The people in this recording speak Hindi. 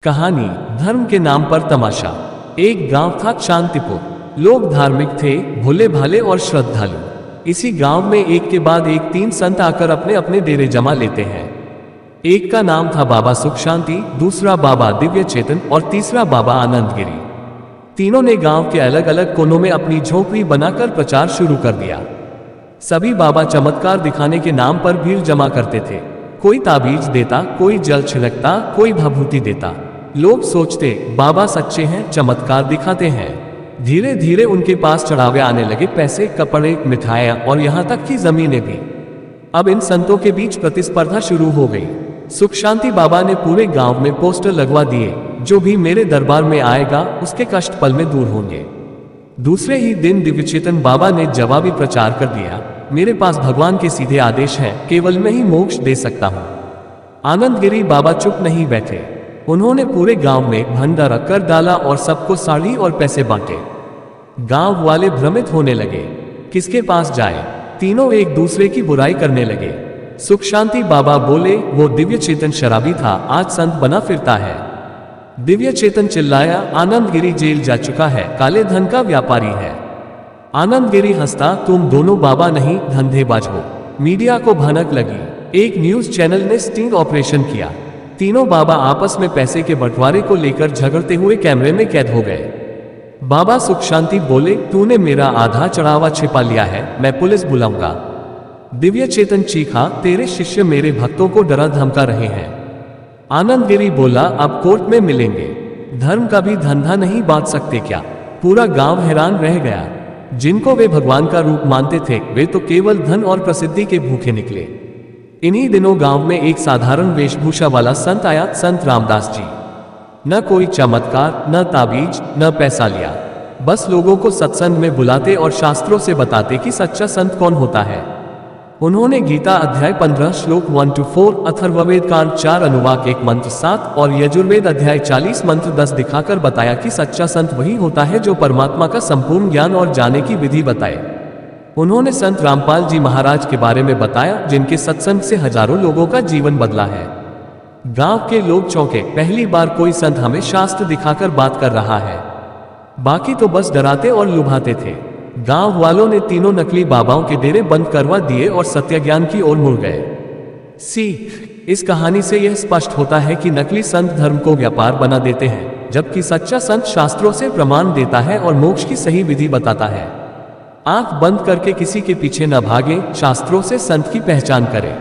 कहानी धर्म के नाम पर तमाशा। एक गांव था शांतिपुर। लोग धार्मिक थे, भोले भाले और श्रद्धालु। इसी गांव में एक के बाद एक 3 संत आकर अपने अपने डेरे जमा लेते हैं। एक का नाम था बाबा सुख शांति, दूसरा बाबा दिव्य चेतन और तीसरा बाबा आनंद गिरी। तीनों ने गांव के अलग अलग कोनों में अपनी झोपड़ी बनाकर प्रचार शुरू कर दिया। सभी बाबा चमत्कार दिखाने के नाम पर भीड़ जमा करते थे। कोई ताबीज देता, कोई जल छिड़कता, कोई भभूति देता। लोग सोचते बाबा सच्चे हैं, चमत्कार दिखाते हैं। धीरे धीरे उनके पास चढ़ावे आने लगे, पैसे, कपड़े, मिठाइयाँ और यहाँ तक कि जमीनें भी। अब इन संतों के बीच प्रतिस्पर्धा शुरू हो गई। सुख शांति बाबा ने पूरे गांव में पोस्टर लगवा दिए, जो भी मेरे दरबार में आएगा उसके कष्ट पल में दूर होंगे। दूसरे ही दिन दिव्यचेतन बाबा ने जवाबी प्रचार कर दिया, मेरे पास भगवान के सीधे आदेश हैं, केवल मैं ही मोक्ष दे सकता हूँ। आनंद गिरी बाबा चुप नहीं बैठे। उन्होंने पूरे गांव में भंडारा कर डाला और सबको साड़ी और पैसे बांटे। गांव वाले भ्रमित होने लगे, किसके पास जाए। तीनों एक दूसरे की बुराई करने लगे। सुख शांति बाबा बोले, वो दिव्य चेतन शराबी था, आज संत बना फिरता है। दिव्य चेतन चिल्लाया, आनंद गिरी जेल जा चुका है, काले धन का व्यापारी है। आनंद गिरी हंसता, तुम दोनों बाबा नहीं धंधेबाज हो। मीडिया को भनक लगी। एक न्यूज चैनल ने स्टिंग ऑपरेशन किया। तीनों बाबा आपस में पैसे के बंटवारे को लेकर झगड़ते हुए कैमरे में कैद हो गए। बाबा सुख शांति बोले, तूने मेरा आधा चढ़ावा छिपा लिया है, मैं पुलिस बुलाऊंगा। दिव्य चेतन चीखा, तेरे शिष्य मेरे भक्तों को डरा धमका रहे हैं। आनंद गिरी बोला, अब कोर्ट में मिलेंगे। धर्म का भी धंधा नहीं बांट सकते क्या। पूरा गांव हैरान रह गया। जिनको वे भगवान का रूप मानते थे, वे तो केवल धन और प्रसिद्धि के भूखे निकले। इन्हीं दिनों गांव में एक साधारण वेशभूषा वाला संत आया, संत रामदास जी। न कोई चमत्कार, न ताबीज, न पैसा लिया। बस लोगों को सत्संग में बुलाते और शास्त्रों से बताते कि सच्चा संत कौन होता है। उन्होंने गीता अध्याय 15 श्लोक 1-4, अथर्ववेद कांड 4 अनुवाक 1 मंत्र 7 और यजुर्वेद अध्याय 40 मंत्र 10 दिखाकर बताया कि सच्चा संत वही होता है जो परमात्मा का संपूर्ण ज्ञान और जाने की विधि बताए। उन्होंने संत रामपाल जी महाराज के बारे में बताया, जिनके सत्संग से हजारों लोगों का जीवन बदला है। गांव के लोग चौंके, पहली बार कोई संत हमें शास्त्र दिखाकर बात कर रहा है। बाकी तो बस डराते और लुभाते थे। गांव वालों ने तीनों नकली बाबाओं के डेरे बंद करवा दिए और सत्य ज्ञान की ओर मुड़ गए। इस कहानी से यह स्पष्ट होता है कि नकली संत धर्म को व्यापार बना देते हैं, जबकि सच्चा संत शास्त्रों से प्रमाण देता है और मोक्ष की सही विधि बताता है। आंख बंद करके किसी के पीछे न भागे, शास्त्रों से संत की पहचान करें।